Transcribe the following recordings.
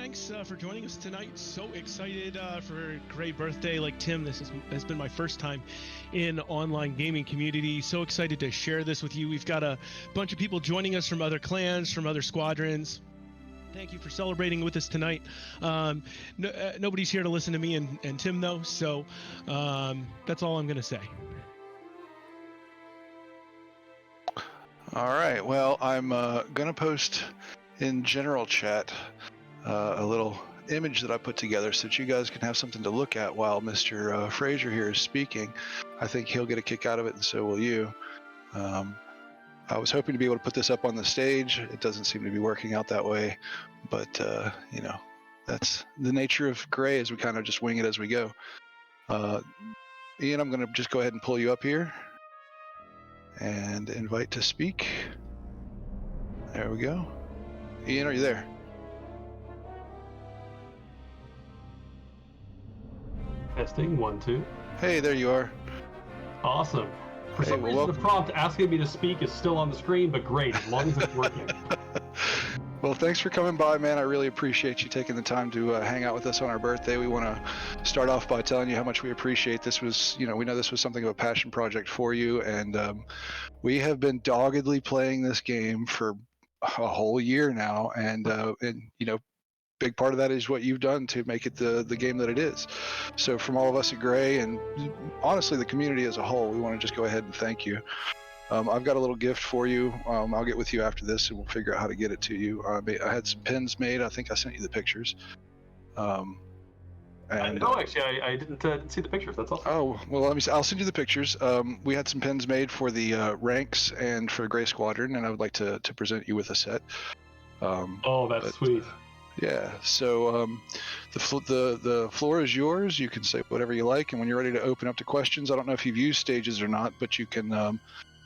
thanks for joining us tonight. So excited for Gray birthday. Like Tim, this has been my first time in online gaming community. So excited to share this with you. We've got a bunch of people joining us from other clans, from other squadrons. Thank you for celebrating with us tonight. Nobody's here to listen to me and Tim, though, so that's all I'm going to say. All right, well, I'm going to post in general chat a little image that I put together so that you guys can have something to look at while Mr. Frazier here is speaking. I think he'll get a kick out of it, and so will you. I was hoping to be able to put this up on the stage. It doesn't seem to be working out that way, but you know, that's the nature of Gray, as we kind of just wing it as we go. Ian, I'm going to just go ahead and pull you up here and invite to speak. There we go. Ian, are you there? Testing, 1, 2. Hey, there you are. Awesome. For some reason, the prompt asking me to speak is still on the screen, but great, as long as it's working. Well, thanks for coming by, man. I really appreciate you taking the time to hang out with us on our birthday. We want to start off by telling you how much we appreciate this. We know this was something of a passion project for you, and we have been doggedly playing this game for a whole year now, and big part of that is what you've done to make it the game that it is. So from all of us at Gray, and honestly the community as a whole, we want to just go ahead and thank you. I've got a little gift for you. I'll get with you after this and we'll figure out how to get it to you. I had some pins made. I think I sent you the pictures. No, actually, I didn't see the pictures. That's awesome. Oh, well, I'll send you the pictures. We had some pins made for the ranks and for Gray Squadron, and I would like to present you with a set. That's sweet. Yeah, so the floor is yours. You can say whatever you like, and when you're ready to open up to questions, I don't know if you've used Stages or not, but you can,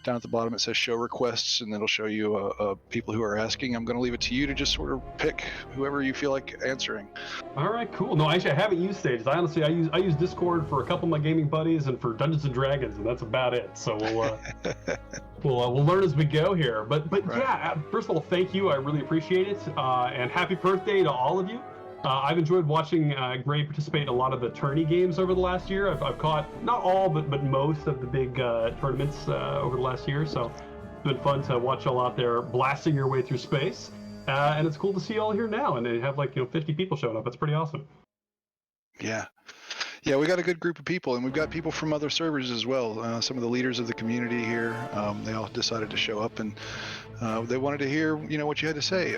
down at the bottom it says show requests, and it'll show you people who are asking. I'm going to leave it to you to just sort of pick whoever you feel like answering. All right, cool. No, actually, I haven't used Stages. I use Discord for a couple of my gaming buddies and for Dungeons and Dragons, and that's about it. So we'll learn as we go here. But right. Yeah, first of all, thank you. I really appreciate it, and happy birthday to all of you. I've enjoyed watching Gray participate in a lot of the tourney games over the last year. I've caught not all, but most of the big tournaments over the last year. So it's been fun to watch y'all out there blasting your way through space. And it's cool to see y'all here now, and they have 50 people showing up. That's pretty awesome. Yeah, we got a good group of people, and we've got people from other servers as well. Some of the leaders of the community here, they all decided to show up, and they wanted to hear, what you had to say.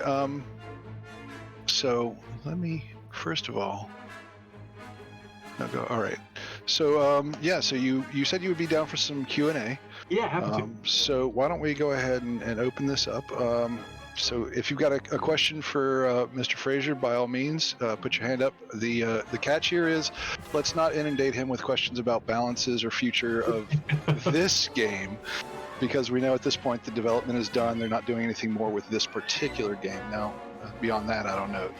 So let me first of all. All right. So so you said you would be down for some Q&A. Yeah, happy to. So why don't we go ahead and open this up? So if you've got a question for Mr. Frazier, by all means, put your hand up. The catch here is, let's not inundate him with questions about balances or future of this game, because we know at this point the development is done. They're not doing anything more with this particular game. Now, beyond that, I don't know.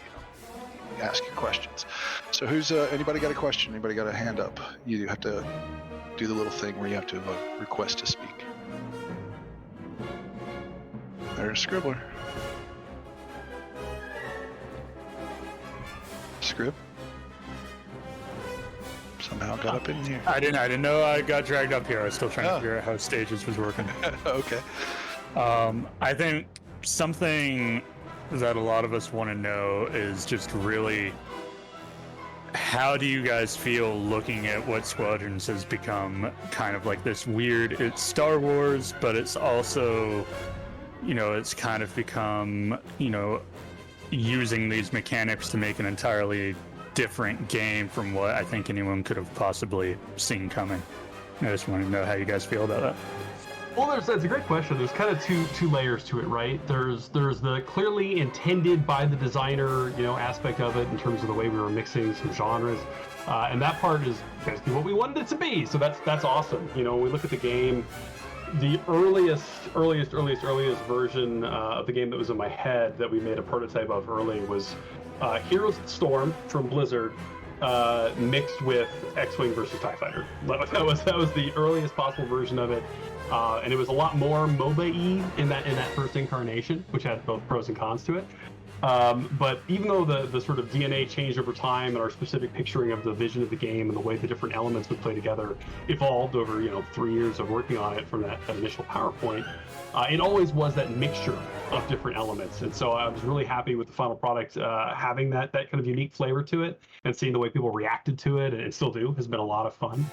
Ask your questions. So who's anybody got a question? Anybody got a hand up? You have to do the little thing where you have to request to speak. There's Scribbler. Scrib somehow got up in here. I didn't know I got dragged up here. I was still trying to figure out how Stages was working. Okay. I think something that a lot of us want to know is just really, how do you guys feel looking at what Squadrons has become? Kind of like this weird, it's Star Wars, but it's also, it's kind of become, using these mechanics to make an entirely different game from what I think anyone could have possibly seen coming. I just want to know how you guys feel about that. Well, that's a great question. There's kind of two layers to it, right? There's the clearly intended by the designer, aspect of it in terms of the way we were mixing some genres, and that part is basically what we wanted it to be. So that's awesome. We look at the game, the earliest version of the game that was in my head that we made a prototype of early was Heroes of the Storm from Blizzard, mixed with X-Wing versus TIE Fighter. That was the earliest possible version of it. And it was a lot more MOBA-y in that first incarnation, which had both pros and cons to it. But even though the sort of DNA changed over time and our specific picturing of the vision of the game and the way the different elements would play together evolved over 3 years of working on it from that initial PowerPoint, it always was that mixture of different elements. And so I was really happy with the final product having that kind of unique flavor to it, and seeing the way people reacted to it, and still do, has been a lot of fun.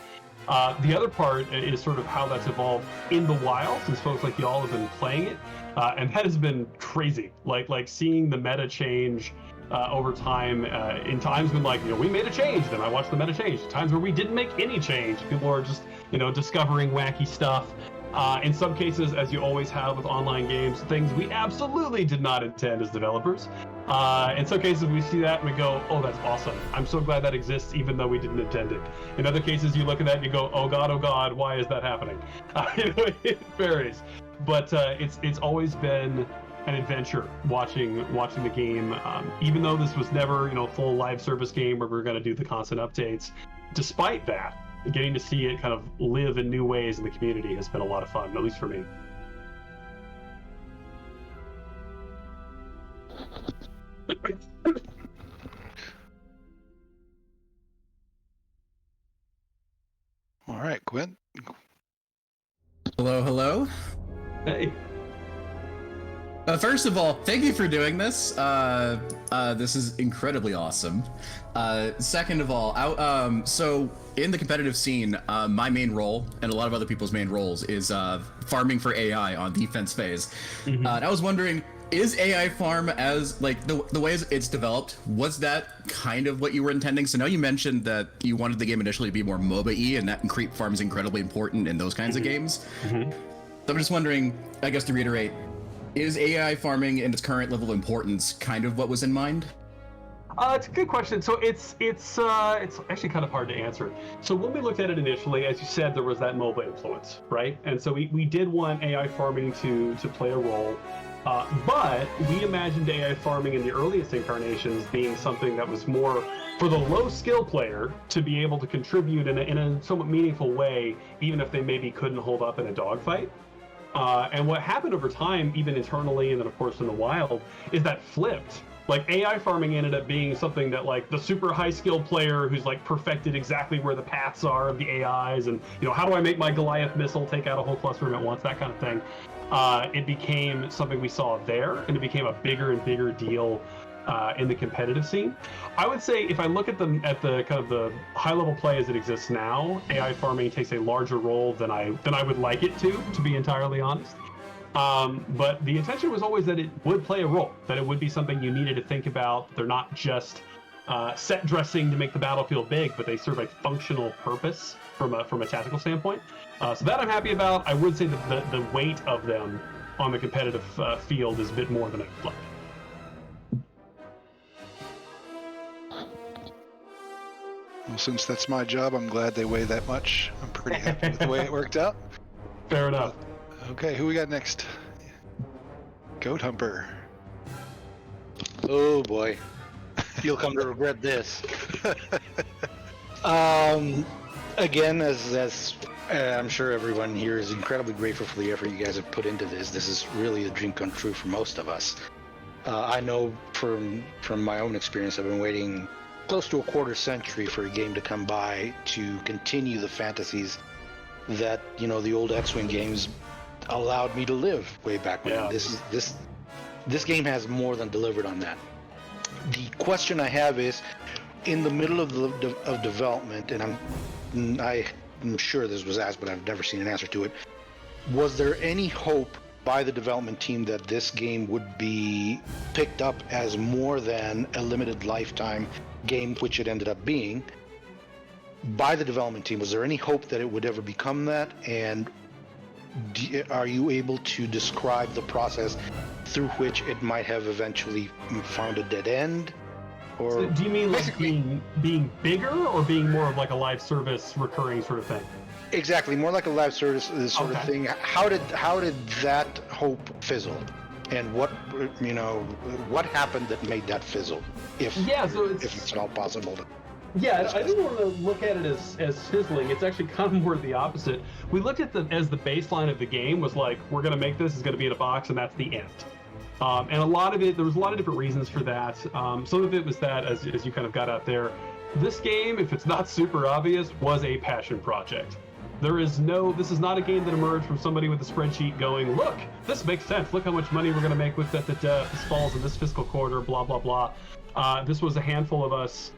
The other part is sort of how that's evolved in the wild, since folks like y'all have been playing it, and that has been crazy. Like seeing the meta change over time. In times when we made a change, then I watched the meta change. Times where we didn't make any change, people are just discovering wacky stuff. In some cases, as you always have with online games, things we absolutely did not intend as developers. In some cases, we see that and we go, oh, that's awesome. I'm so glad that exists, even though we didn't intend it. In other cases, you look at that and you go, oh God, why is that happening? It varies. But it's always been an adventure watching the game. Even though this was never, a full live service game where we're going to do the constant updates, despite that, getting to see it kind of live in new ways in the community has been a lot of fun, at least for me. All right, Gwen. Hello. Hey. First of all, thank you for doing this. This is incredibly awesome. Second of all, so in the competitive scene, my main role and a lot of other people's main roles is farming for AI on defense phase. Mm-hmm. And I was wondering, is AI farm as the way it's developed? Was that kind of what you were intending? So now you mentioned that you wanted the game initially to be more MOBA-y, and that creep farm is incredibly important in those kinds of games. Mm-hmm. So I'm just wondering, I guess to reiterate, is AI farming in its current level of importance kind of what was in mind? It's a good question. So it's actually kind of hard to answer. So when we looked at it initially, as you said, there was that MOBA influence, right? And so we did want AI farming to play a role, but we imagined AI farming in the earliest incarnations being something that was more for the low skill player to be able to contribute in a somewhat meaningful way, even if they maybe couldn't hold up in a dogfight. And what happened over time, even internally and then of course in the wild, is that flipped. AI farming ended up being something that the super high skill player who's perfected exactly where the paths are of the AIs, and how do I make my Goliath missile take out a whole cluster of them at once, that kind of thing. It became something we saw there, and it became a bigger and bigger deal in the competitive scene. I would say if I look at the kind of the high level play as it exists now, AI farming takes a larger role than I would like it to be entirely honest. But the intention was always that it would play a role, that it would be something you needed to think about. They're not just set dressing to make the battlefield big, but they serve a functional purpose from a tactical standpoint. So that I'm happy about. I would say that the weight of them on the competitive field is a bit more than I'd like. Well, since that's my job, I'm glad they weigh that much. I'm pretty happy with the way it worked out. Fair enough. Okay, who we got next? Goat Humper. Oh boy, you'll come to regret this. Again, as I'm sure everyone here is incredibly grateful for the effort you guys have put into this. This is really a dream come true for most of us. I know from my own experience, I've been waiting close to a quarter century for a game to come by to continue the fantasies that the old X-Wing games allowed me to live way back when. Yeah. This game has more than delivered on that. The question I have is, in the middle of development, and I'm sure this was asked, but I've never seen an answer to it. Was there any hope by the development team that this game would be picked up as more than a limited lifetime game, which it ended up being? By the development team, was there any hope that it would ever become that? And are you able to describe the process through which it might have eventually found a dead end? Or so do you mean being bigger, or being more of a live service recurring sort of thing? Exactly, more like a live service sort of thing. How did that hope fizzle? And what happened that made that fizzle? If it's at all possible to. Yeah, I didn't want to look at it as fizzling. It's actually kind of more the opposite. We looked at as the baseline of the game was we're going to make this, it's going to be in a box, and that's the end. And a lot of it, there was a lot of different reasons for that. Some of it was that, as you kind of got out there, this game, if it's not super obvious, was a passion project. This is not a game that emerged from somebody with a spreadsheet going, look, this makes sense. Look how much money we're going to make with that. This falls in this fiscal quarter, blah, blah, blah. This was a handful of us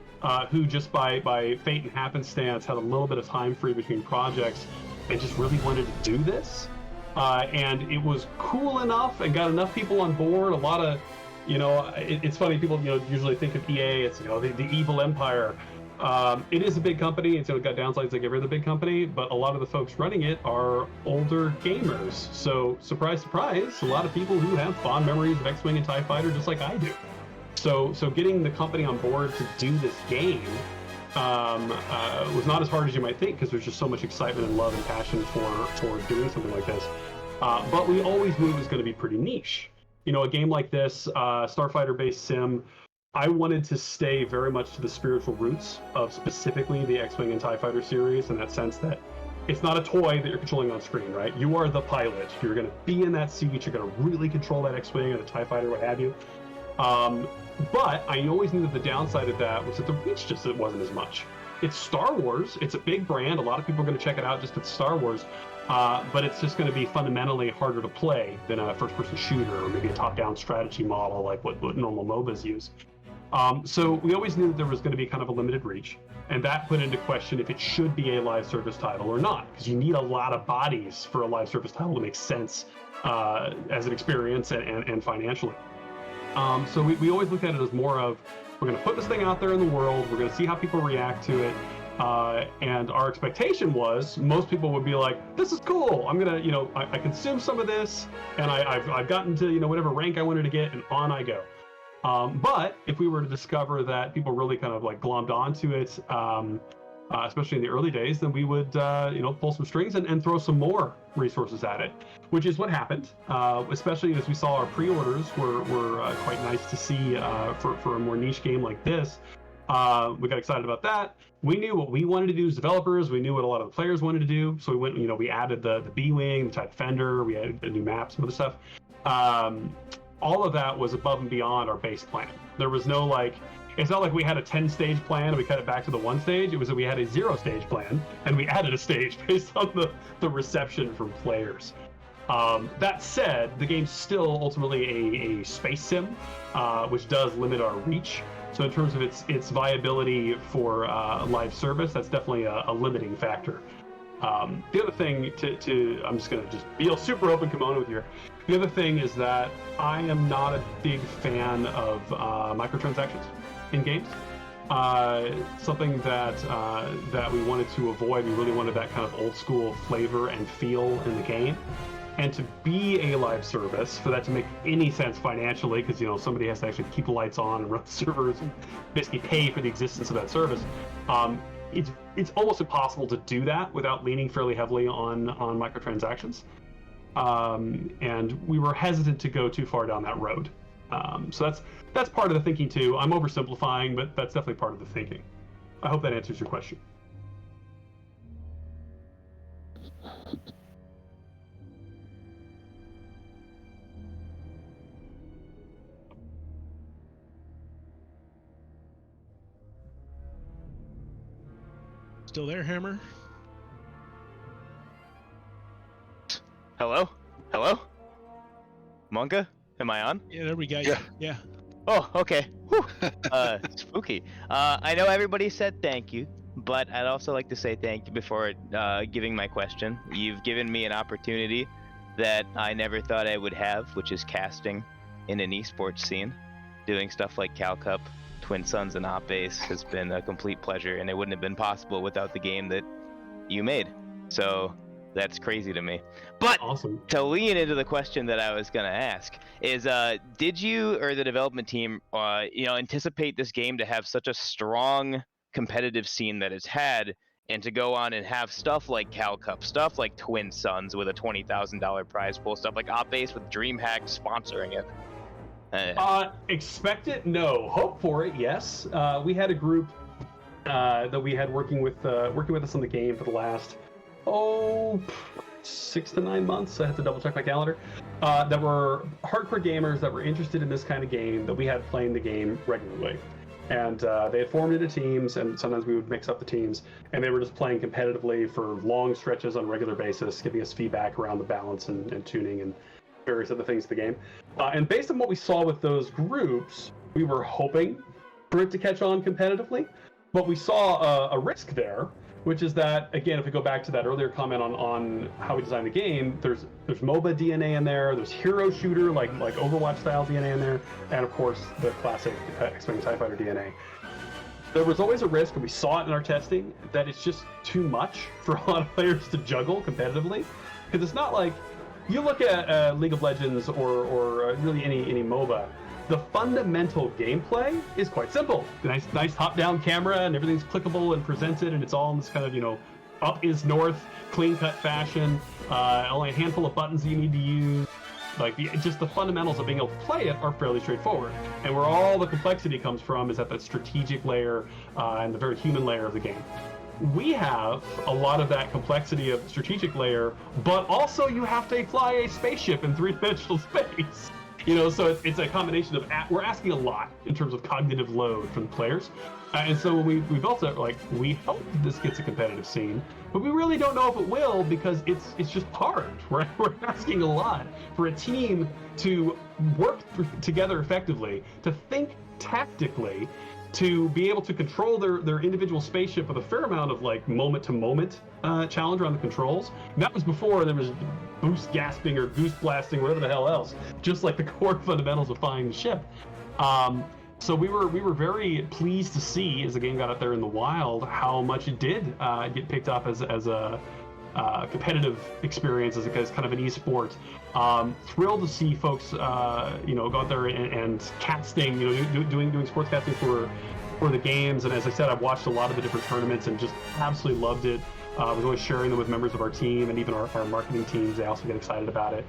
who just by fate and happenstance had a little bit of time free between projects and just really wanted to do this. And it was cool enough and got enough people on board. A lot of, it's funny, people, usually think of EA, it's, the evil empire. It is a big company. It's got downsides like every other big company, but a lot of the folks running it are older gamers. So surprise, surprise, a lot of people who have fond memories of X-Wing and TIE Fighter just like I do. So getting the company on board to do this game was not as hard as you might think, because there's just so much excitement and love and passion for doing something like this. But we always knew it was going to be pretty niche. A game like this, Starfighter-based sim, I wanted to stay very much to the spiritual roots of specifically the X-Wing and TIE Fighter series, in that sense that it's not a toy that you're controlling on screen, right? You are the pilot. You're going to be in that seat. You're going to really control that X-Wing or the TIE Fighter, what have you. But I always knew that the downside of that was that the reach just wasn't as much. It's Star Wars. It's a big brand. A lot of people are going to check it out just at Star Wars. But it's just going to be fundamentally harder to play than a first-person shooter or maybe a top-down strategy model like what normal MOBAs use. So we always knew that there was going to be kind of a limited reach, and that put into question if it should be a live service title or not, because you need a lot of bodies for a live service title to make sense as an experience and financially. So we always looked at it as more of, we're going to put this thing out there in the world, we're going to see how people react to it, and our expectation was most people would be like, this is cool, I'm going to, I consume some of this, and I've gotten to, whatever rank I wanted to get, and on I go. But if we were to discover that people really kind of like glommed onto it, especially in the early days, then we would, pull some strings and throw some more resources at it, which is what happened. Especially as we saw our pre-orders were quite nice to see for a more niche game like this. We got excited about that. We knew what we wanted to do as developers. We knew what a lot of the players wanted to do. So we went, we added the B-Wing, the TIE Defender, we added a new map, some other stuff. All of that was above and beyond our base plan. There was no it's not like we had a 10-stage plan and we cut it back to the 1 stage. It was that we had a 0-stage plan and we added a stage based on the reception from players. That said, the game's still ultimately a space sim, which does limit our reach. So in terms of its viability for live service, that's definitely a limiting factor. The other thing I'm just going to be a super open kimono with you. The other thing is that I am not a big fan of microtransactions in games. Something that we wanted to avoid. We really wanted that kind of old school flavor and feel in the game. And to be a live service, for that to make any sense financially, because somebody has to actually keep the lights on and run the servers and basically pay for the existence of that service. It's almost impossible to do that without leaning fairly heavily on microtransactions. And we were hesitant to go too far down that road. So that's part of the thinking too. I'm oversimplifying, but that's definitely part of the thinking. I hope that answers your question. Still there, Hammer? Hello? Monka? Am I on? Yeah, there we go. Yeah. Oh, okay. Whew. Spooky. I know everybody said thank you, but I'd also like to say thank you before giving my question. You've given me an opportunity that I never thought I would have, which is casting in an esports scene. Doing stuff like Cal Cup, Twin Suns, and Op Base has been a complete pleasure, and it wouldn't have been possible without the game that you made. So that's crazy to me. But awesome. To lean into the question that I was going to ask is, did you or the development team, anticipate this game to have such a strong competitive scene that it's had, and to go on and have stuff like Cal Cup, stuff like Twin Suns with a $20,000 prize pool, stuff like Op Base with DreamHack sponsoring it? Expect it? No. Hope for it? Yes. We had a group that we had working with us on the game for the last 6 to 9 months. I have to double check my calendar. That were hardcore gamers that were interested in this kind of game that we had playing the game regularly. And they had formed into teams, and sometimes we would mix up the teams, and they were just playing competitively for long stretches on a regular basis, giving us feedback around the balance and tuning and various other things to the game. And based on what we saw with those groups, we were hoping for it to catch on competitively, but we saw a risk there, which is that, again, if we go back to that earlier comment on how we designed the game, there's MOBA DNA in there, there's hero shooter like Overwatch style DNA in there, and of course the classic X-Wing TIE Fighter DNA. There was always a risk, and we saw it in our testing, that it's just too much for a lot of players to juggle competitively, because it's not like you look at League of Legends or really any MOBA. The fundamental gameplay is quite simple. Nice top-down camera, and everything's clickable and presented, and it's all in this kind of, up is north, clean-cut fashion. Only a handful of buttons you need to use. Like, just the fundamentals of being able to play it are fairly straightforward. And where all the complexity comes from is at that strategic layer and the very human layer of the game. We have a lot of that complexity of the strategic layer, but also you have to fly a spaceship in three-dimensional space. So it's a combination of we're asking a lot in terms of cognitive load from the players, and so when we built it, we hope this gets a competitive scene, but we really don't know if it will, because it's just hard. We're asking a lot for a team to work together effectively, to think tactically, to be able to control their individual spaceship with a fair amount of moment-to-moment challenge around the controls. And that was before there was boost gasping or goose blasting, whatever the hell else, just like the core fundamentals of flying the ship. So we were very pleased to see, as the game got out there in the wild, how much it did get picked up as a competitive experience, as kind of an esport. Thrilled to see folks, go out there and casting, doing sports casting for the games. And as I said, I've watched a lot of the different tournaments and just absolutely loved it. I was always sharing them with members of our team, and even our marketing teams. They also get excited about it.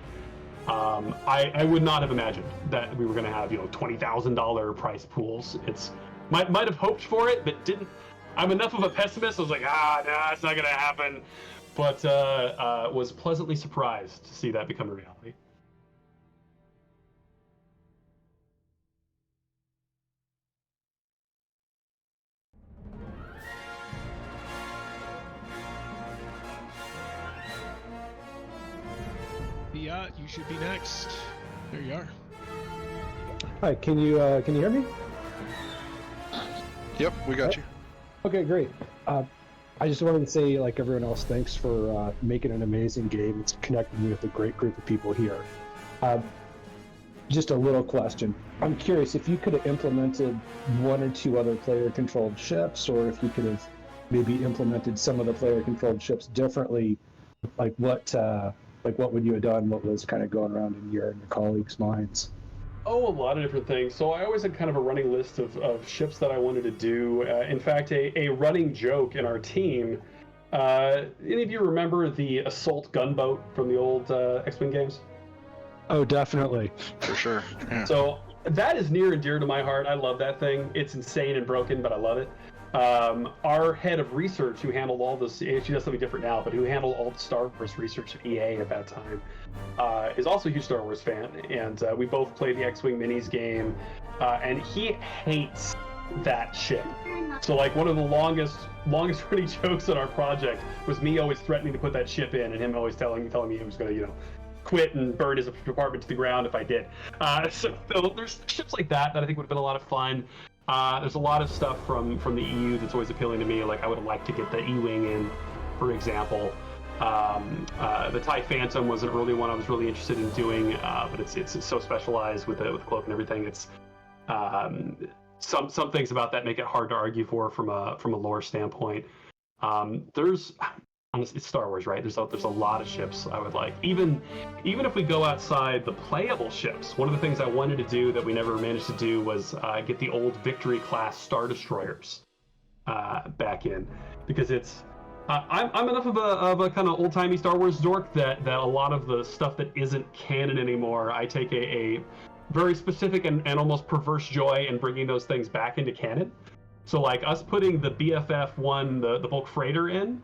I would not have imagined that we were going to have, $20,000 prize pools. Might have hoped for it, but didn't. I'm enough of a pessimist. I was like, nah, it's not going to happen. But was pleasantly surprised to see that become a reality. Yeah, you should be next. There you are. Hi, can you hear me? Yep, we got you. Okay, great. I just wanted to say, like everyone else, thanks for making an amazing game. It's connecting me with a great group of people here. Just a little question. I'm curious if you could have implemented one or two other player-controlled ships, or if you could have maybe implemented some of the player-controlled ships differently. What would you have done? What was kind of going around in your colleagues' minds? Oh, a lot of different things. So I always had kind of a running list of ships that I wanted to do. In fact, a running joke in our team. Any of you remember the assault gunboat from the old X-Wing games? Oh, definitely. For sure. Yeah. So that is near and dear to my heart. I love that thing. It's insane and broken, but I love it. Our head of research, who handled all this, she does something different now, but who handled all the Star Wars research at EA at that time, is also a huge Star Wars fan, and we both played the X-Wing Minis game, and he hates that ship. So one of the longest running jokes on our project was me always threatening to put that ship in, and him always telling me he was going to, quit and burn his department to the ground if I did. So there's ships like that I think would have been a lot of fun. There's a lot of stuff from the EU that's always appealing to me. I would have liked to get the E-Wing in, for example. The TIE Phantom was an early one I was really interested in doing, but it's so specialized with the cloak and everything. It's some things about that make it hard to argue for from a lore standpoint. It's Star Wars, right? There's a lot of ships I would like. Even if we go outside the playable ships, one of the things I wanted to do that we never managed to do was get the old Victory class Star Destroyers back in, because I'm enough of a kind of old timey Star Wars dork that a lot of the stuff that isn't canon anymore, I take a very specific and almost perverse joy in bringing those things back into canon. So us putting the BFF-1, the bulk freighter in.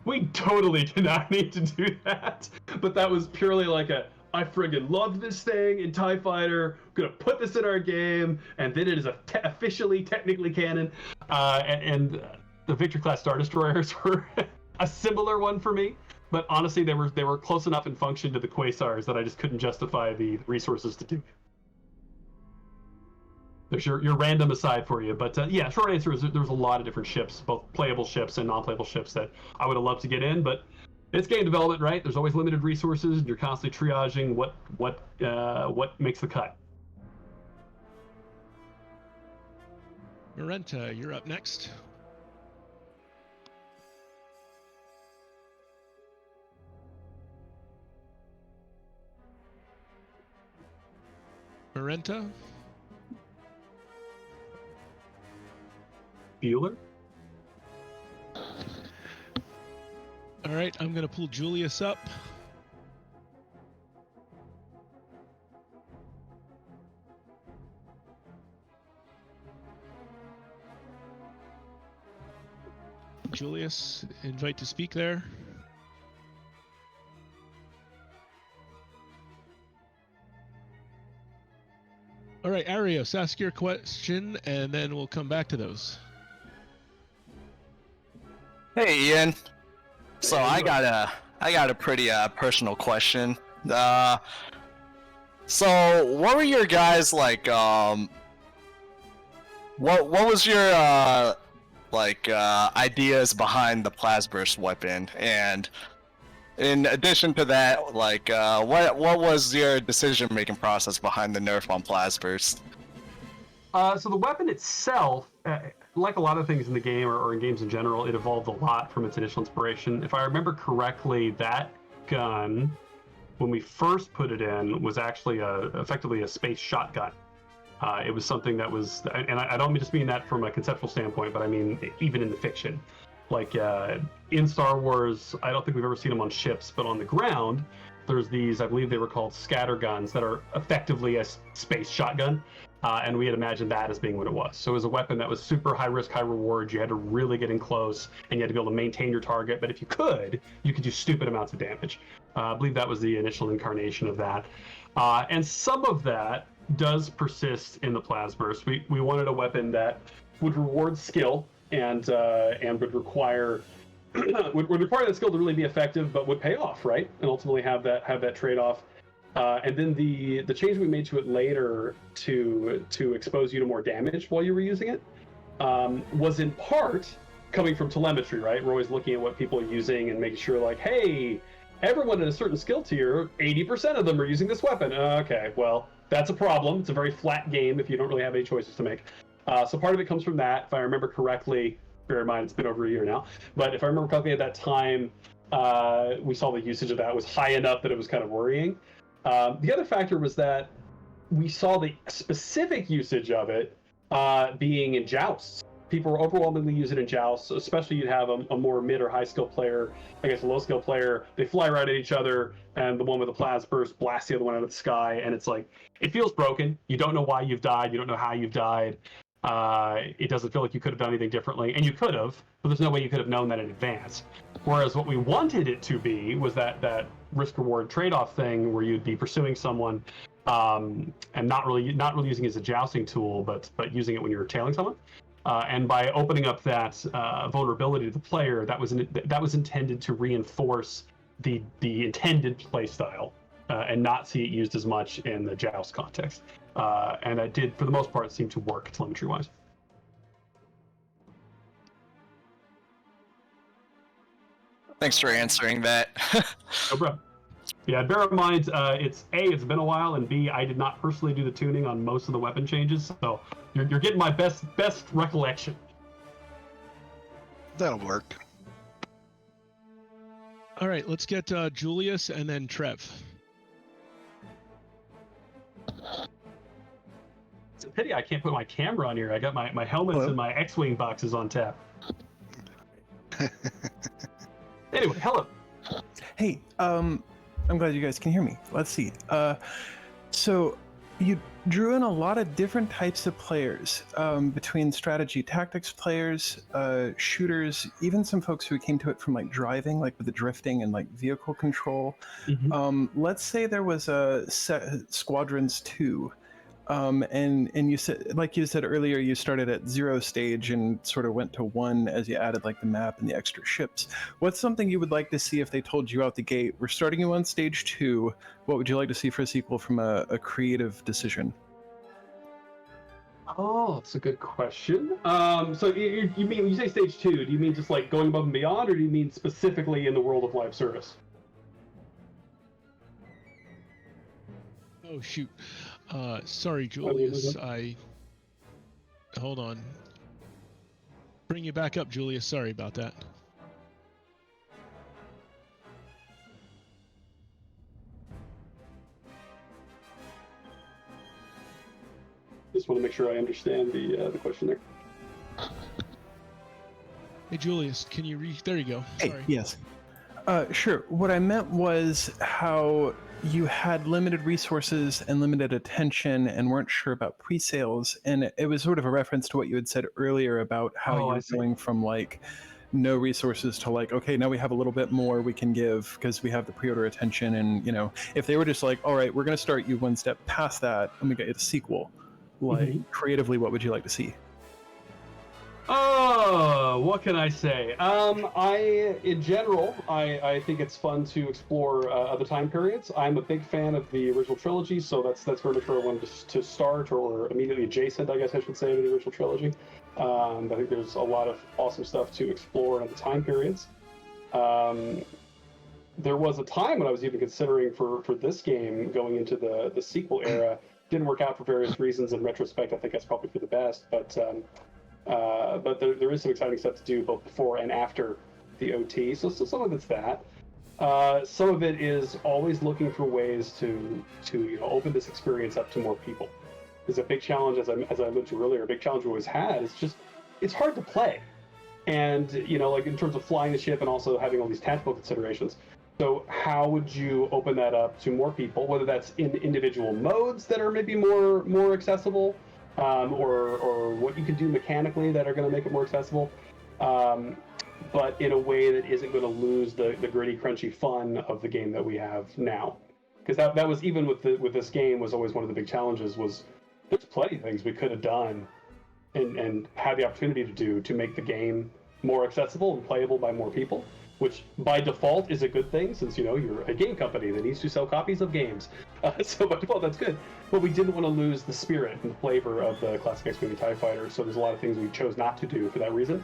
We totally did not need to do that, but that was purely like I friggin' love this thing in TIE Fighter, gonna put this in our game, and then it is officially, technically canon. And the Victory class Star Destroyers were a similar one for me, but honestly, they were close enough in function to the Quasars that I just couldn't justify the resources to do it. There's your random aside for you, but yeah, short answer is there's a lot of different ships, both playable ships and non-playable ships that I would have loved to get in, but it's game development, right? There's always limited resources, and you're constantly triaging what makes the cut. Marenta, you're up next. Marenta? Bueller? All right, I'm going to pull Julius up. Julius, invite to speak there. All right, Arios, ask your question, and then we'll come back to those. Hey, Ian. So I got a pretty personal question. So what were your guys like? What was your ideas behind the Plasburst weapon? And in addition to that, like what was your decision-making process behind the nerf on Plasburst? So the weapon itself, like a lot of things in the game or in games in general, it evolved a lot from its initial inspiration. If I remember correctly, that gun, when we first put it in, was actually effectively a space shotgun. It was something that was, and I don't just mean that from a conceptual standpoint, but I mean even in the fiction. Like in Star Wars, I don't think we've ever seen them on ships, but on the ground, there's these, I believe they were called scatter guns, that are effectively a space shotgun. And we had imagined that as being what it was. So it was a weapon that was super high risk, high reward. You had to really get in close, and you had to be able to maintain your target. But if you could do stupid amounts of damage. I believe that was the initial incarnation of that. And some of that does persist in the Plasburst. We wanted a weapon that would reward skill and would require would require that skill to really be effective, but would pay off, right? And ultimately have that trade-off. And then the change we made to it later to expose you to more damage while you were using it was in part coming from telemetry, right? We're always looking at what people are using and making sure, like, hey, everyone at a certain skill tier, 80% of them are using this weapon. Okay, well, that's a problem. It's a very flat game if you don't really have any choices to make. So part of it comes from that. If I remember correctly, bear in mind it's been over a year now, but if I remember correctly at that time, we saw the usage of that was high enough that it was kind of worrying. The other factor was that we saw the specific usage of it being in jousts. People were overwhelmingly using it in jousts, especially you'd have a more mid or high skill player, I guess a low skill player, they fly right at each other, and the one with the Plasburst blasts the other one out of the sky, and it's like, it feels broken. You don't know why you've died, you don't know how you've died. It doesn't feel like you could have done anything differently, and you could have, but there's no way you could have known that in advance. Whereas what we wanted it to be was that risk-reward trade-off thing where you'd be pursuing someone and not really using it as a jousting tool, but using it when you're tailing someone. And by opening up that vulnerability to the player, that was intended to reinforce the intended play style and not see it used as much in the joust context. And that did, for the most part, seem to work telemetry-wise. Thanks for answering that. No problem. Yeah, bear in mind, it's been a while, and B, I did not personally do the tuning on most of the weapon changes, so you're getting my best recollection. That'll work. All right, let's get Julius and then Trev. It's a pity I can't put my camera on here. I got my helmets and my X-Wing boxes on tap. Anyway, hello. Hey, I'm glad you guys can hear me. Let's see. So you drew in a lot of different types of players, between strategy tactics players, shooters, even some folks who came to it from like driving, like with the drifting and like vehicle control. Let's say there was a Squadrons 2. And you said, like you said earlier, you started at 0 stage and sort of went to 1 as you added like the map and the extra ships. What's something you would like to see if they told you out the gate, we're starting you on stage 2, what would you like to see for a sequel from a creative decision? Oh, that's a good question. So you mean, when you say stage 2, do you mean just like going above and beyond, or do you mean specifically in the world of live service? Oh shoot. Sorry, Julius. Hold on. Bring you back up, Julius. Sorry about that. Just want to make sure I understand the question there. Hey, Julius, can you there you go. Sorry. Hey, yes. Sure. What I meant was how you had limited resources and limited attention and weren't sure about pre-sales, and it was sort of a reference to what you had said earlier about how you're going from like no resources to like, okay, now we have a little bit more we can give because we have the pre-order attention. And if they were just like, all right, we're going to start you one step past that and we get you the sequel, like creatively, what would you like to see? Oh, what can I say? In general, I think it's fun to explore other time periods. I'm a big fan of the original trilogy, so that's very much where I wanted to start, or immediately adjacent, I guess I should say, to the original trilogy. I think there's a lot of awesome stuff to explore in the time periods. There was a time when I was even considering for this game going into the sequel era. Didn't work out for various reasons. In retrospect, I think that's probably for the best, but there is some exciting stuff to do both before and after the OT. So some of it's that. Some of it is always looking for ways to open this experience up to more people. Because a big challenge, as I alluded to earlier, a big challenge we always had is just it's hard to play, and like in terms of flying the ship and also having all these tactical considerations. So how would you open that up to more people? Whether that's in individual modes that are maybe more accessible. Or what you can do mechanically that are going to make it more accessible, but in a way that isn't going to lose the gritty, crunchy fun of the game that we have now. Because that was, even with this game, was always one of the big challenges. Was there's plenty of things we could have done and had the opportunity to do to make the game more accessible and playable by more people, which by default is a good thing, since you're a game company that needs to sell copies of games. So by default, that's good. But we didn't want to lose the spirit and the flavor of the classic X-Wing TIE Fighter, so there's a lot of things we chose not to do for that reason.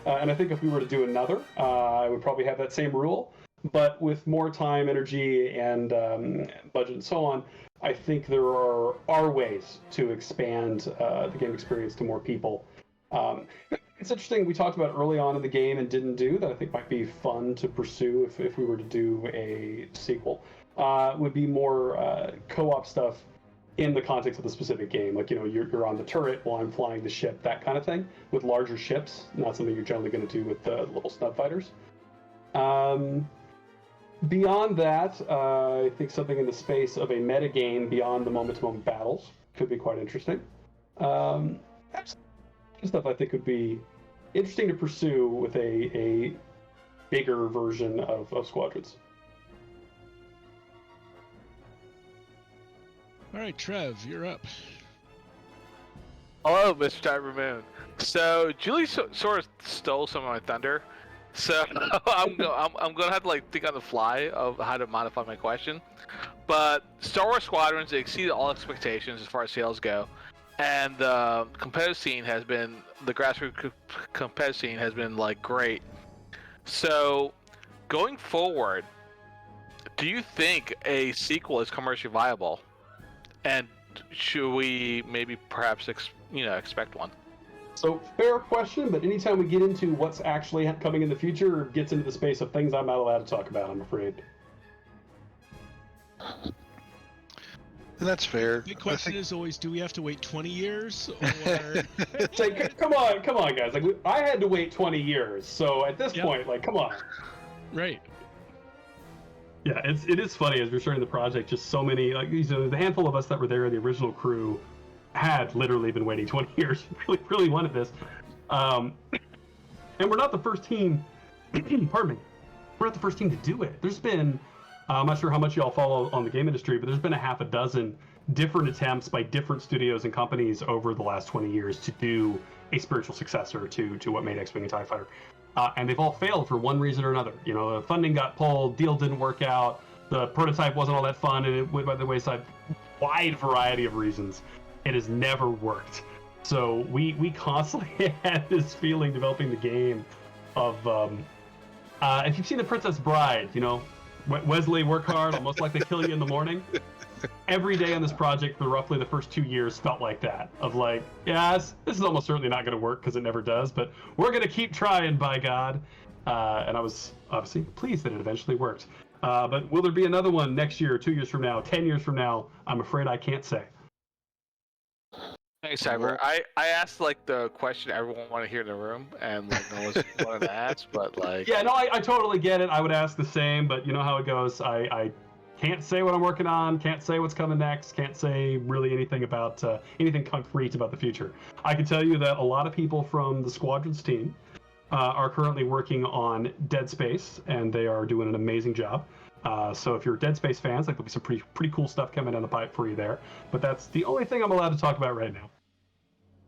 And I think if we were to do another, I would probably have that same rule, but with more time, energy, and budget and so on. I think there are ways to expand the game experience to more people. It's interesting, we talked about early on in the game and didn't do, that I think might be fun to pursue if we were to do a sequel, would be more co-op stuff in the context of the specific game. Like, you're on the turret while I'm flying the ship, that kind of thing, with larger ships, not something you're generally going to do with the little snub fighters. Beyond that, I think something in the space of a meta game beyond the moment-to-moment battles could be quite interesting. Stuff I think would be interesting to pursue with a bigger version of Squadrons. All right, Trev, you're up. Hello, Mr. TiberMoon. So Julie sort of stole some of my thunder. So I'm gonna have to think on the fly of how to modify my question. But Star Wars Squadrons exceeded all expectations as far as sales go. And the competitive scene has been, the grassroots competitive scene has been great. So, going forward, do you think a sequel is commercially viable? And should we maybe perhaps expect one? So, fair question, but anytime we get into what's actually coming in the future, it gets into the space of things I'm not allowed to talk about, I'm afraid. And that's fair. The question is always, do we have to wait 20 years? Or... It's come on, guys. I had to wait 20 years, so at this point, come on. Right. Yeah, it is funny as we're starting the project. Just so many, like, the handful of us that were there, the original crew, had literally been waiting 20 years. Really wanted this, and we're not the first team. Pardon me. We're not the first team to do it. There's been, I'm not sure how much y'all follow on the game industry, but there's been a half a dozen different attempts by different studios and companies over the last 20 years to do a spiritual successor to what made X-Wing and TIE Fighter. And they've all failed for one reason or another. The funding got pulled, deal didn't work out, the prototype wasn't all that fun, and it went by the wayside. Wide variety of reasons. It has never worked. So we constantly had this feeling developing the game of, if you've seen The Princess Bride, Wesley, work hard, I'll most likely kill you in the morning. Every day on this project for roughly the first 2 years felt like that. Of like, yes, this is almost certainly not going to work because it never does, but we're going to keep trying, by God. And I was obviously pleased that it eventually worked. But will there be another one next year, 2 years from now, 10 years from now? I'm afraid I can't say. Thanks, Cyber. I asked like the question everyone wanted to hear in the room, and like no one's wanted to ask, but like. Yeah, no, I totally get it. I would ask the same, but you know how it goes. I can't say what I'm working on, can't say what's coming next, can't say really anything about anything concrete about the future. I can tell you that a lot of people from the Squadrons team are currently working on Dead Space, and they are doing an amazing job. So if you're Dead Space fans, like there'll be some pretty cool stuff coming down the pipe for you there. But that's the only thing I'm allowed to talk about right now.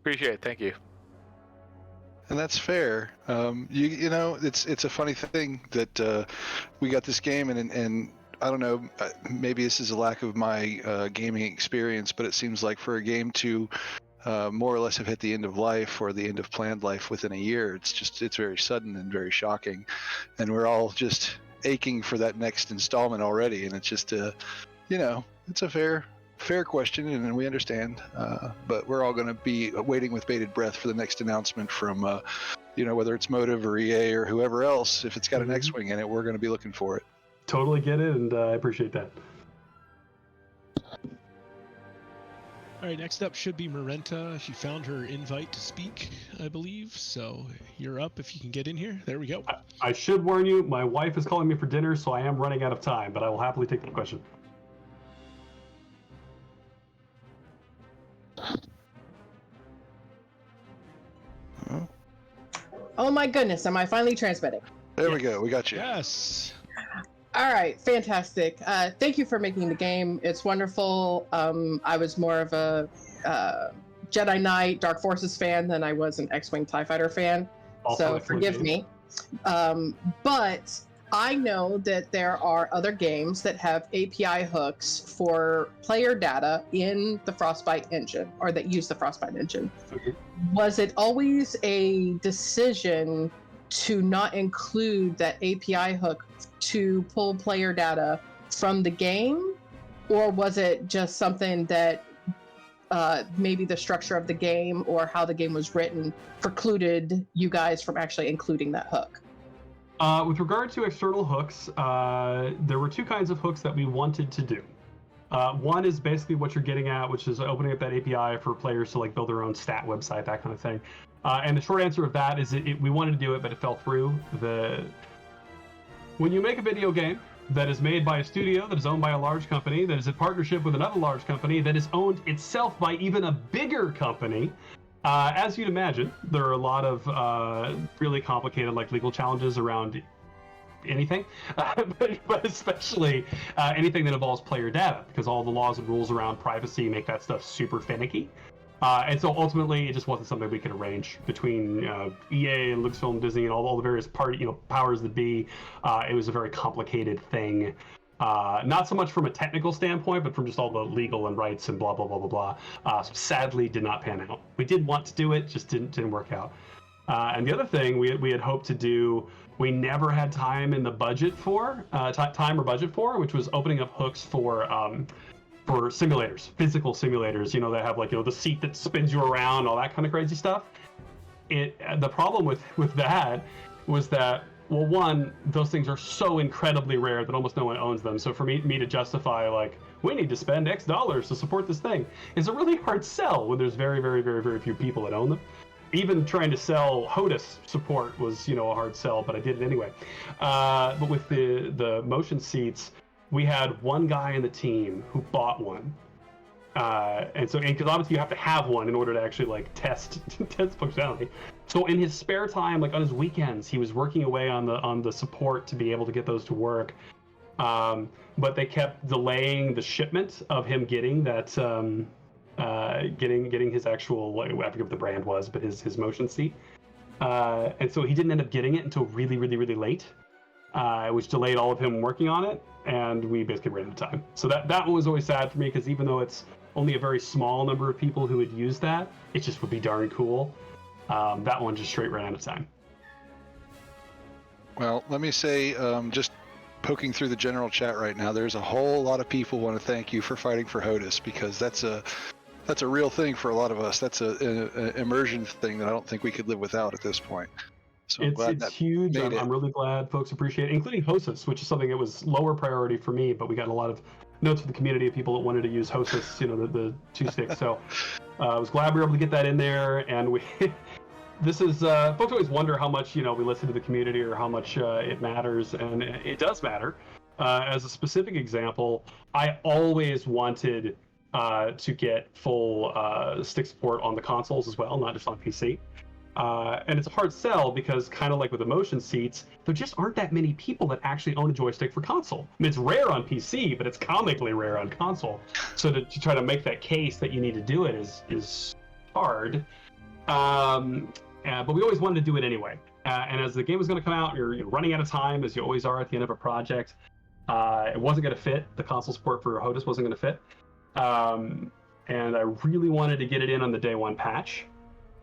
Appreciate it. Thank you. And that's fair. It's a funny thing that we got this game, and I don't know, maybe this is a lack of my gaming experience, but it seems like for a game to more or less have hit the end of life or the end of planned life within a year, it's very sudden and very shocking, and we're all just aching for that next installment already. And it's just it's a fair question, and we understand, but we're all going to be waiting with bated breath for the next announcement from whether it's Motive or EA or whoever else. If it's got an X-Wing in it, we're going to be looking for it. Totally get it, and I appreciate that. All right, next up should be Marenta. She found her invite to speak, I believe. So you're up if you can get in here. There we go. I should warn you, my wife is calling me for dinner, so I am running out of time, but I will happily take the question. Oh my goodness, am I finally transmitting? There we go. We got you. Yes. All right, fantastic. Thank you for making the game. It's wonderful. I was more of a Jedi Knight, Dark Forces fan than I was an X-Wing TIE Fighter fan. So forgive me. But I know that there are other games that have API hooks for player data in the Frostbite engine, or that use the Frostbite engine. Was it always a decision to not include that API hook to pull player data from the game, or was it just something that maybe the structure of the game or how the game was written precluded you guys from actually including that hook? With regard to external hooks, there were two kinds of hooks that we wanted to do. One is basically what you're getting at, which is opening up that API for players to like build their own stat website, that kind of thing. And the short answer of that is we wanted to do it, but it fell through. When you make a video game that is made by a studio that is owned by a large company, that is in partnership with another large company, that is owned itself by even a bigger company, as you'd imagine, there are a lot of really complicated legal challenges around anything, but especially anything that involves player data, because all the laws and rules around privacy make that stuff super finicky. And so ultimately, it just wasn't something we could arrange between EA and Lucasfilm, Disney, and all the various powers that be. It was a very complicated thing. Not so much from a technical standpoint, but from just all the legal and rights and blah, blah, blah, blah, blah. Sadly, did not pan out. We did want to do it, just didn't work out. And the other thing we had hoped to do, we never had time in the budget for, which was opening up hooks for simulators, physical simulators, that have the seat that spins you around, all that kind of crazy stuff. The problem with that was that, well, one, those things are so incredibly rare that almost no one owns them. So for me to justify we need to spend X dollars to support this thing is a really hard sell when there's very, very, very, very few people that own them. Even trying to sell HOTUS support was, a hard sell, but I did it anyway. But with the motion seats, we had one guy in the team who bought one. And because obviously you have to have one in order to actually like test functionality. So in his spare time, like on his weekends, he was working away on the support to be able to get those to work. But they kept delaying the shipment of him getting that, getting his actual, I forget what the brand was, but his motion seat. And so he didn't end up getting it until really, really, really late, which delayed all of him working on it, and we basically ran out of time. So that one was always sad for me, because even though it's only a very small number of people who would use that, it just would be darn cool. That one just straight ran out of time. Well, let me say, just poking through the general chat right now, there's a whole lot of people want to thank you for fighting for HOTUS, because that's a real thing for a lot of us. That's an immersion thing that I don't think we could live without at this point. So it's huge. I'm really glad folks appreciate it, including HOTUS, which is something that was lower priority for me, but we got a lot of notes from the community of people that wanted to use HOTUS, the 2-stick. So I was glad we were able to get that in there. And we, this is, folks always wonder how much, we listen to the community or how much it matters. And it does matter. As a specific example, I always wanted to get full stick support on the consoles as well, not just on PC. And it's a hard sell because, kind of like with the motion seats, there just aren't that many people that actually own a joystick for console. I mean, it's rare on PC, but it's comically rare on console. So to try to make that case that you need to do it is hard. But we always wanted to do it anyway. And as the game was going to come out, you're running out of time, as you always are at the end of a project. It wasn't going to fit. The console support for HOTUS wasn't going to fit. And I really wanted to get it in on the day one patch.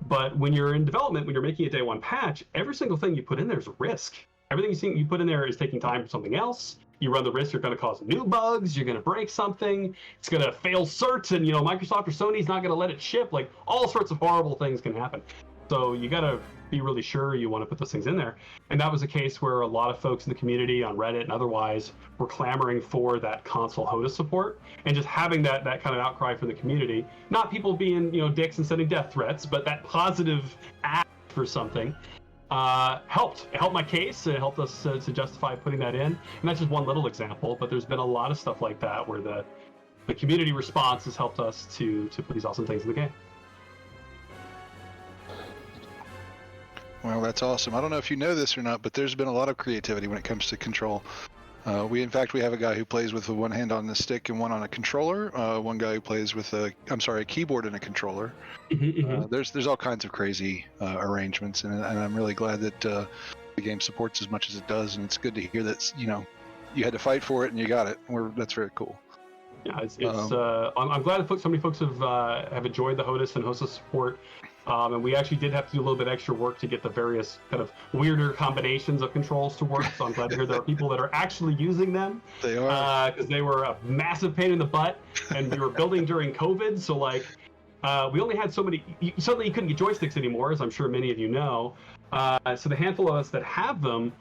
But when you're in development, when you're making a day one patch, every single thing you put in there is a risk. Everything you put in there is taking time for something else. You run the risk you're going to cause new bugs, you're going to break something, it's going to fail certs, and Microsoft or Sony's not going to let it ship. Like, all sorts of horrible things can happen. So you got to be really sure you want to put those things in there. And that was a case where a lot of folks in the community on Reddit and otherwise were clamoring for that console HOTUS support, and just having that kind of outcry from the community. Not people being, dicks and sending death threats, but that positive act for something helped. It helped my case. It helped us to justify putting that in. And that's just one little example, but there's been a lot of stuff like that where the community response has helped us to put these awesome things in the game. Well, that's awesome. I don't know if you know this or not, but there's been a lot of creativity when it comes to control. We have a guy who plays with one hand on the stick and one on a controller. One guy who plays with a keyboard and a controller. There's all kinds of crazy arrangements, and I'm really glad that the game supports as much as it does, and it's good to hear that you had to fight for it and you got it. That's very cool. Yeah, I'm glad that so many folks have enjoyed the HOTUS and HOTUS support. And we actually did have to do a little bit extra work to get the various kind of weirder combinations of controls to work. So I'm glad to hear there are people that are actually using them. They are. Because they were a massive pain in the butt, and we were building during COVID. So we only had so many. Suddenly you couldn't get joysticks anymore, as I'm sure many of you know. So the handful of us that have them,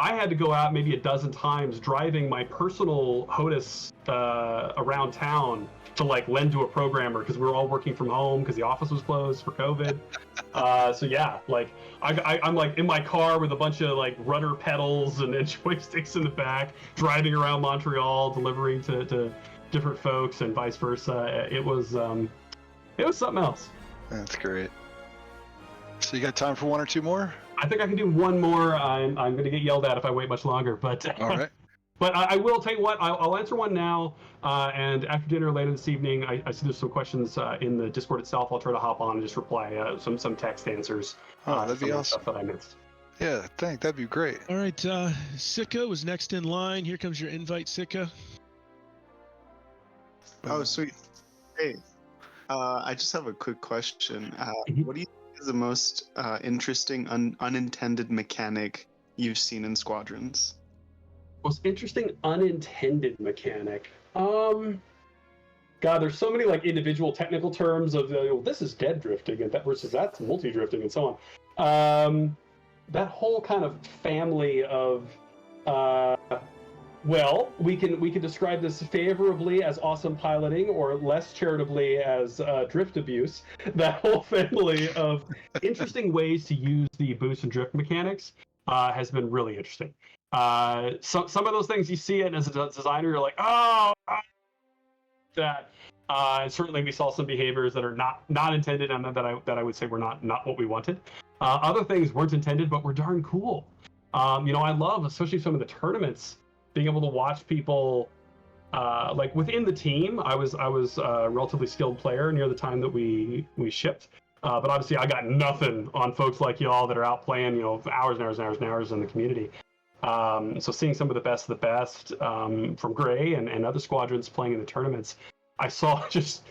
I had to go out maybe a dozen times driving my personal HOTUS around town to lend to a programmer, because we were all working from home because the office was closed for COVID. So yeah, I'm in my car with a bunch of rudder pedals and joysticks in the back, driving around Montreal, delivering to different folks and vice versa. It was something else. That's great. So you got time for one or two more? I think I can do one more. I'm going to get yelled at if I wait much longer, but all right. But I will tell you what, I'll answer one now, and after dinner later this evening, I see there's some questions in the Discord itself. I'll try to hop on and just reply some text answers. That'd be awesome. Stuff that I missed. Yeah, that'd be great. All right, Sika was next in line. Here comes your invite, Sika. Oh, sweet. Hey, I just have a quick question. What do you think is the most interesting unintended mechanic you've seen in Squadrons? Most interesting unintended mechanic. God, there's so many individual technical terms of this is dead drifting and that versus that's multi drifting and so on. That whole kind of family of we can describe this favorably as awesome piloting, or less charitably as drift abuse. That whole family of interesting ways to use the boost and drift mechanics has been really interesting. some of those things you see it as a designer, you're like, oh, that. And certainly we saw some behaviors that are not intended, and that I would say were not what we wanted. Other things weren't intended, but were darn cool. I love, especially some of the tournaments, being able to watch people, like within the team. I was a relatively skilled player near the time that we shipped, but obviously I got nothing on folks like y'all that are out playing, hours and hours and hours and hours in the community. So seeing some of the best from Gray and other squadrons playing in the tournaments, I saw just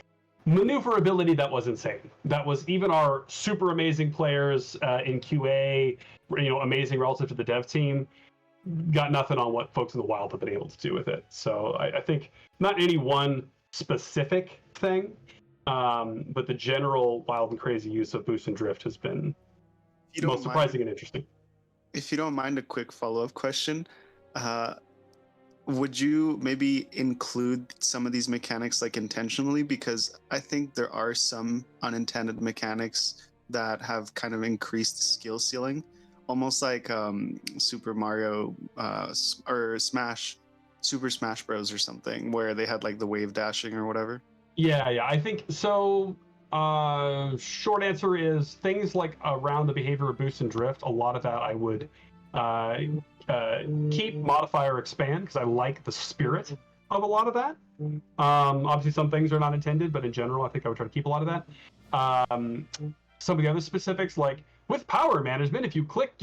maneuverability that was insane. That was even our super amazing players in QA, amazing relative to the dev team, got nothing on what folks in the wild have been able to do with it. So I think not any one specific thing, but the general wild and crazy use of boost and drift has been most surprising and interesting. If you don't mind, a quick follow-up question. Would you maybe include some of these mechanics like intentionally? Because I think there are some unintended mechanics that have kind of increased the skill ceiling, almost like Super Mario or Super Smash Bros. Or something, where they had like the wave dashing or whatever. Yeah, I think so. Short answer is things like around the behavior of boost and drift. A lot of that I would keep, modify, or expand, because I like the spirit of a lot of that. Obviously some things are not intended, but in general I think I would try to keep a lot of that. Some of the other specifics, like with power management, if you click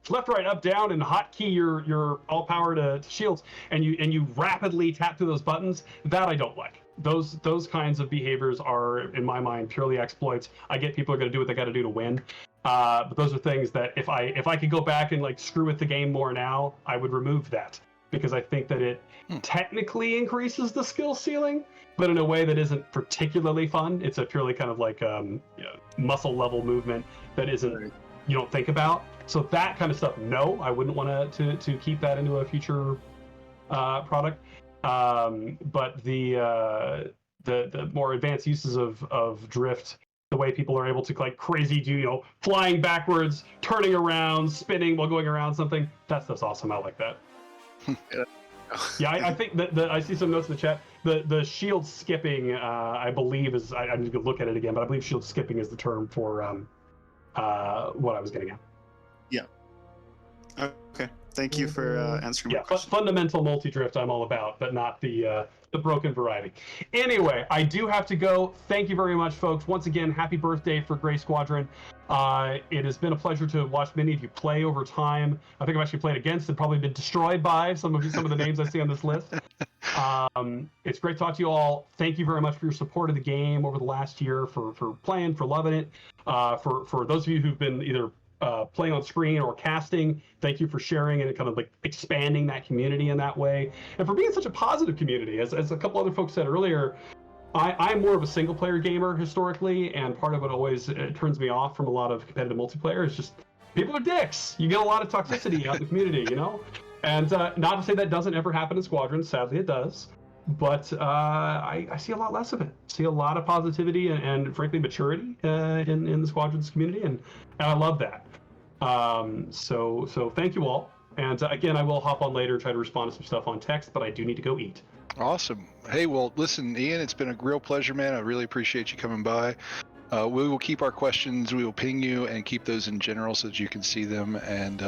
left, right, up, down, and hotkey your all power to shields, and you rapidly tap through those buttons, that I don't like. Those kinds of behaviors are, in my mind, purely exploits. I get people are going to do what they got to do to win, but those are things that if I could go back and like screw with the game more now, I would remove that, because I think that it technically increases the skill ceiling, but in a way that isn't particularly fun. It's a purely kind of like muscle level movement that isn't, you don't think about. So that kind of stuff, no, I wouldn't want to keep that into a future product. But the more advanced uses of drift, the way people are able to like crazy do, flying backwards, turning around, spinning while going around something, that stuff's awesome. I like that. Yeah, I think that I see some notes in the chat. The shield skipping, I believe is, I need to look at it again, but I believe shield skipping is the term for what I was getting at. Yeah. Okay. Thank you for answering my question. Fundamental multi-drift I'm all about, but not the broken variety. Anyway, I do have to go. Thank you very much, folks. Once again, happy birthday for Gray Squadron. It has been a pleasure to watch many of you play over time. I think I've actually played against and probably been destroyed by some of the names I see on this list. It's great to talk to you all. Thank you very much for your support of the game over the last year, for playing, for loving it. For those of you who've been either playing on screen or casting, thank you for sharing and kind of like expanding that community in that way, and for being such a positive community. As a couple other folks said earlier, I'm more of a single player gamer historically, and part of what always turns me off from a lot of competitive multiplayer is just people are dicks. You get a lot of toxicity out in the community, and not to say that doesn't ever happen in Squadrons, sadly it does, but I see a lot less of it. See a lot of positivity and frankly maturity in the Squadrons community, and I love that. So thank you all, and again, I will hop on later and try to respond to some stuff on text, but I do need to go eat. Awesome. Hey, well, listen, Ian, it's been a real pleasure, man. I really appreciate you coming by. We will keep our questions, we will ping you and keep those in general so that you can see them, and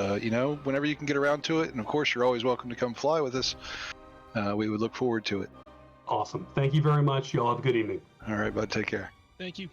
whenever you can get around to it, and of course you're always welcome to come fly with us. We would look forward to it. Awesome. Thank you very much. Y'all have a good evening. All right, bud. Take care. Thank you.